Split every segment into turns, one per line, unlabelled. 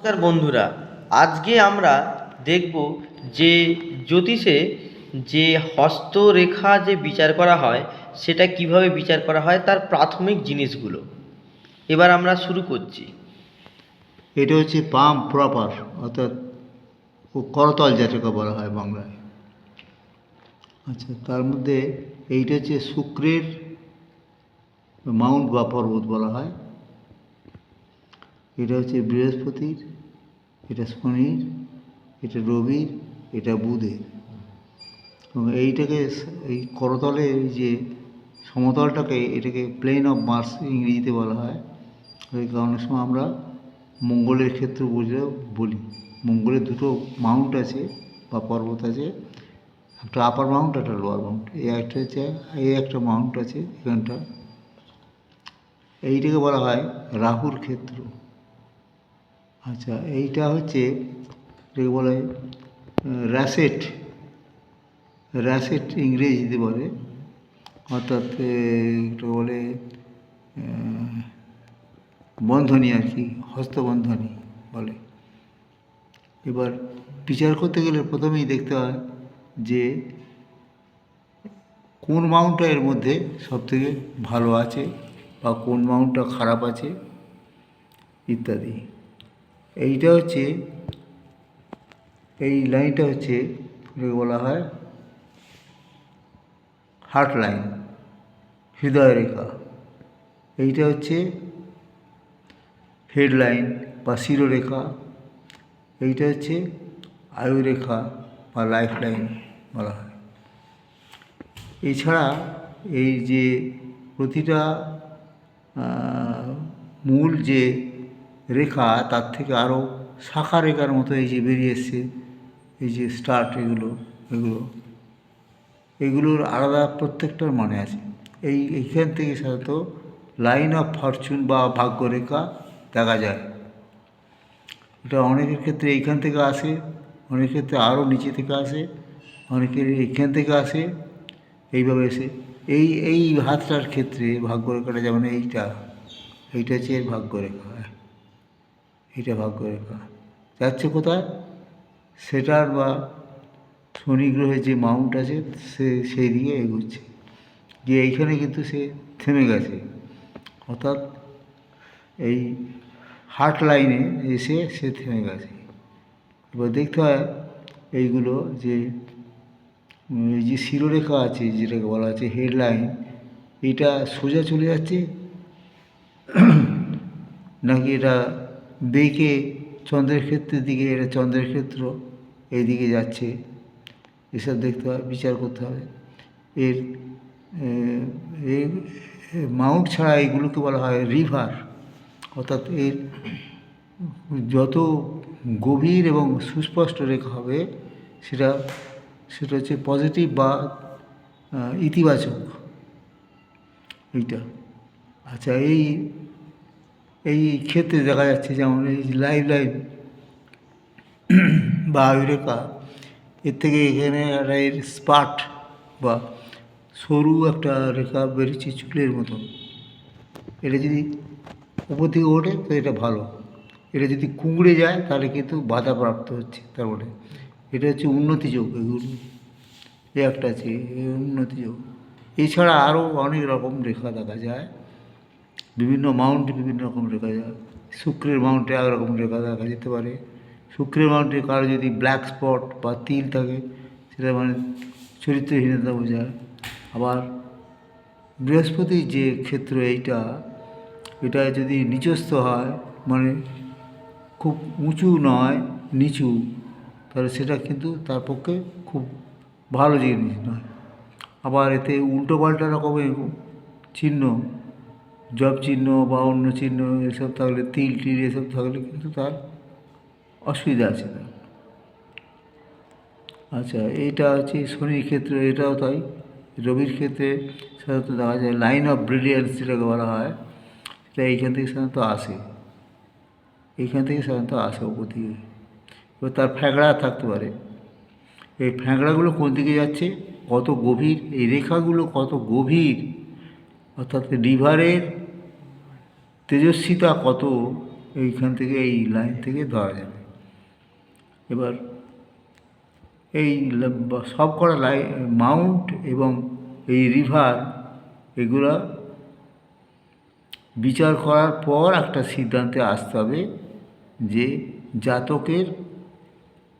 নমস্কার বন্ধুরা, আজকে আমরা দেখব যে জ্যোতিষে যে হস্তরেখা যে বিচার করা হয় সেটা কিভাবে বিচার করা হয় তার প্রাথমিক জিনিসগুলো। এবার আমরা শুরু করছি।
এটা হচ্ছে পাম প্রপার, অর্থাৎ করতল যেটাকে বলা হয় বাংলায়। আচ্ছা, তার মধ্যে এইটা হচ্ছে শুক্রের মাউন্ট বা পর্বত বলা হয়। এটা হচ্ছে বৃহস্পতির, এটা শনির, এটা রবির, এটা বুধের। এবং এইটাকে এই করতলে এই যে সমতলটাকে এটাকে প্লেন অফ মার্স ইংরেজিতে বলা হয়। ওই কারণের সময় আমরা মঙ্গলের ক্ষেত্র বলি। মঙ্গলের দুটো মাউন্ট আছে বা পর্বত আছে, একটা আপার মাউন্ট একটা লোয়ার মাউন্ট। এই একটা হচ্ছে এই একটা মাউন্ট আছে এখানটা, এইটাকে বলা হয় রাহুর ক্ষেত্র। আচ্ছা, এইটা হচ্ছে এটাকে বলা হয় র্যাসেট। র্যাসেট ইংরেজিতে বলে, অর্থাৎ এটা বলে বন্ধনী আর কি, হস্তবন্ধনী বলে। এবার বিচার করতে গেলে প্রথমেই দেখতে হয় যে কোন মাউন্টটা এর মধ্যে সবথেকে ভালো আছে বা কোন মাউন্টটা খারাপ আছে ইত্যাদি। এইটা হচ্ছে এই লাইনটা হচ্ছে এটাকে বলা হয় হার্ট লাইন, হৃদয় রেখা। এইটা হচ্ছে হেড লাইন বা শিরোরেখা। এইটা হচ্ছে আয়ুরেখা বা লাইফ লাইন বলা হয়। এছাড়া এই যে প্রতিটা মূল যে রেখা তার থেকে আরও শাখা রেখার মতো এই যে বেরিয়ে এসছে, এই যে স্টার্ট, এগুলোর আলাদা প্রত্যেকটার মানে আছে। এইখান থেকে সাধারণত লাইন অফ ফরচুন বা ভাগ্যরেখা দেখা যায়। এটা অনেকের ক্ষেত্রে এইখান থেকে আসে, অনেকের ক্ষেত্রে আরও নিচে থেকে আসে, অনেকের এইখান থেকে আসে, এইভাবে এসে এই হাতটার ক্ষেত্রে ভাগ্যরেখাটা যেমন এইটা হচ্ছে এর ভাগ্যরেখা। এইটা ভাগ্যরেখা যাচ্ছে কোথায়, সেটার বা শনি গ্রহের যে মাউন্ট আছে সেই দিকে এগোচ্ছে, গিয়ে এইখানে কিন্তু সে থেমে গেছে, অর্থাৎ এই হার্ট লাইনে এসে সে থেমে গেছে। এবার দেখতে হয় এইগুলো যে এই যে শিরোরেখা আছে যেটাকে বলা হচ্ছে হেড লাইন, এটা সোজা চলে যাচ্ছে নাকি এটা বেঁকে চন্দ্রের ক্ষেত্রের দিকে, এটা চন্দ্রের ক্ষেত্র এইদিকে যাচ্ছে, এসব দেখতে হয়, বিচার করতে হবে। এর মাউন্ট ছাড়া এইগুলোকে বলা হয় রিভার, অর্থাৎ এর যত গভীর এবং সুস্পষ্ট রেখা হবে সেটা হচ্ছে পজিটিভ বা ইতিবাচক এইটা। আচ্ছা, এই ক্ষেত্রে দেখা যাচ্ছে যেমন এই লাইফ লাইন বা আয়ুরেখা, এর থেকে এখানে একটা এর স্পাট বা সরু একটা রেখা বেরিয়েছে চুলের মতন। এটা যদি উপর দিকে ওঠে তো এটা ভালো, এটা যদি কুঁকড়ে যায় তাহলে কিন্তু বাধাপ্রাপ্ত হচ্ছে। তারপরে এটা হচ্ছে উন্নতি যোগ, এগুলো এ একটা আছে উন্নতি যোগ। এছাড়া আরও অনেক রকম রেখা দেখা যায়, বিভিন্ন মাউন্টে বিভিন্ন রকম রেখা যায়। শুক্রের মাউন্টে একরকম রেখা দেখা যেতে পারে। শুক্রের মাউন্টে কারো যদি ব্ল্যাক স্পট বা তিল থাকে সেটা মানে চরিত্রহীনতা বোঝায়। আবার বৃহস্পতির যে ক্ষেত্র এটা যদি নিচস্থ হয়, মানে খুব উঁচু নয়, নিচু, তাহলে সেটা কিন্তু তার পক্ষে খুব ভালো জিনিস নয়। আবার এতে উল্টোপাল্টা রকমের চিহ্ন, জব চিহ্ন বা অন্য চিহ্ন এসব থাকলে, তিল টিল এসব থাকলে কিন্তু তার অসুবিধা আছে তার। আচ্ছা, এইটা হচ্ছে শনির ক্ষেত্রে, এটাও তাই। রবির ক্ষেত্রে সাধারণত দেখা যায় লাইন অফ ব্রিলিয়ান্স যেটাকে বলা হয়, সেটা এইখান থেকে সাধারণত আসে, এইখান থেকে সাধারণত আসে উপর দিকে। এবার তার ফ্যাঁকড়া থাকতে পারে। এই ফ্যাঁকড়াগুলো কোন দিকে যাচ্ছে, কত গভীর, এই রেখাগুলো কত গভীর, অর্থাৎ লিভারের তেজস্বিতা কত, এইখান থেকে এই লাইন থেকে ধরা যাবে। এবার এই সব কটা মাউন্ট এবং এই রিভার এগুলা বিচার করার পর একটা সিদ্ধান্তে আসতে হবে যে জাতকের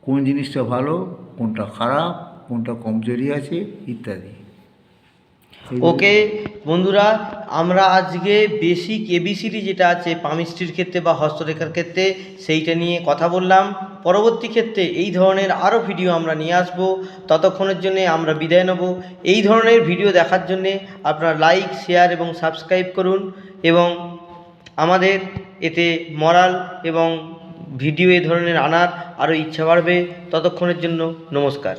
কোন জিনিসটা ভালো, কোনটা খারাপ, কোনটা কমজোরি আছে ইত্যাদি।
ওকে বন্ধুরা, আমরা আজকে বেসিক এবিসিডি যেটা আছে পামিস্ট্রির ক্ষেত্রে বা হস্তরেখার ক্ষেত্রে সেইটা নিয়ে কথা বললাম। পরবর্তী ক্ষেত্রে এই ধরনের আরও ভিডিও আমরা নিয়ে আসব। ততক্ষণের জন্যে আমরা বিদায় নেব। এই ধরনের ভিডিও দেখার জন্যে আপনারা লাইক, শেয়ার এবং সাবস্ক্রাইব করুন, এবং আমাদের এতে মরাল এবং ভিডিও এ ধরনের আনার আরও ইচ্ছা বাড়বে। ততক্ষণের জন্য নমস্কার।